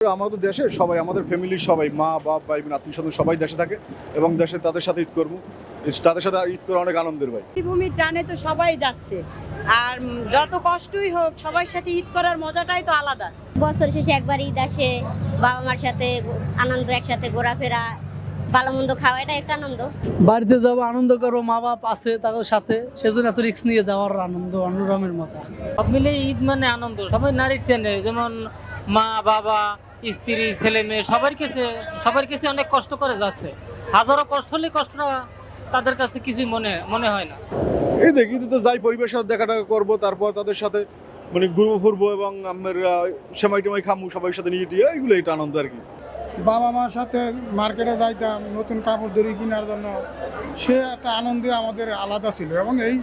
আমাদের দেশে সবাই, আমাদের ফ্যামিলির সবাই, মা বাপ ভাই বোন আত্মীয় স্বজন সবাই দেশে থাকে এবং দেশে তাদের সাথে ঈদ করবো। তাদের সাথে ঈদ করা অনেক আনন্দের ভাই। ভূমির টানে তো সবাই যাচ্ছে, আর যত কষ্টই হোক সবার সাথে ঈদ করার মজাটাই তো আলাদা। বছর শেষে একবার ঈদ আসে, বাবা মার সাথে আনন্দ, একসাথে ঘোরাফেরা, ভালো মন্দ খাওয়া, এটা একটা আনন্দ। বাড়িতে যাবো, আনন্দ করবো, মা বাপ আছে তাদের সাথে, সেজন্য এত রিস্ক নিয়ে যাওয়ার আনন্দ, অন্যরকমের মজা। সব মিলে ঈদ মানে আনন্দ, সবাই নারীর টেনে, যেমন মা বাবা স্ত্রী ছেলে মেয়ে সবার কাছে অনেক কষ্ট করে যাচ্ছে। হাজারো কষ্ট হলে কষ্টটা তাদের কাছে কিছুই মনে হয় না। এই দেখি তো যাই পরিবেশের সাথে দেখা টাকা করবো, তারপর তাদের সাথে মানে ঘুরবো ফুরবো এবং আমার সেমাই টেমাই খামু সবাই সাথে নিয়ে টিয়ে, এইগুলো এটা আনন্দ আর কি। বাবা মার সাথে মার্কেটে যাইতাম নতুন কাপড় দড়ি কেনার জন্য, সে একটা আনন্দে আমাদের আলাদা ছিল। এবং এই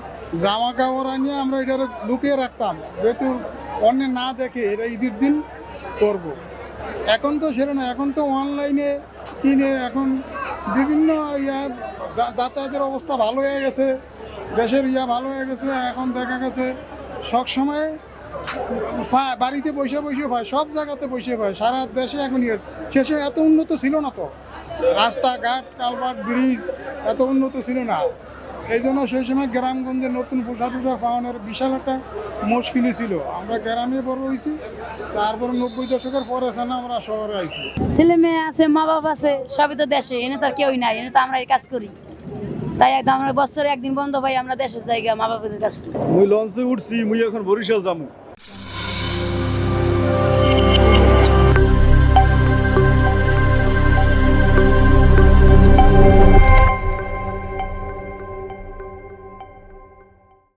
জামা কাপড় নিয়ে আমরা এটা লুকিয়ে রাখতাম, যেহেতু অন্য না দেখে এটা ঈদের দিন করব। এখন তো সেটা না, এখন তো অনলাইনে কিনে, এখন বিভিন্ন যাতায়াতের অবস্থা ভালো হয়ে গেছে, দেশের ভালো হয়ে গেছে। এখন দেখা গেছে সবসময় বাড়িতে বসে পায়, সব জায়গাতে বসে পায়, সারা দেশে এখন শেষে এত উন্নত ছিল না, তো রাস্তাঘাট কালভার্ট ব্রিজ এত উন্নত ছিল না। এই জন্য সেই সময় গ্রামগঞ্জে নতুন পোশাক পাওয়ানোর বিশাল একটা মুশকিলই ছিল। আমরা গ্রামে বড় হয়েছি, তারপর 90 দশকের পরে আমরা শহরে আইছি। ছেলে মেয়ে আছে, মা বাপ আছে, সবই তো দেশে, এনে তো আর কেউই নাই, এনে তো আমরা এই কাজ করি। তাই একদম আমরা বছরে একদিন বন্ধ পাই, আমরা দেশে যাই মা বাপের কাছে। মুই লঞ্চে উঠছি, মুই এখন বরিশাল যাবো।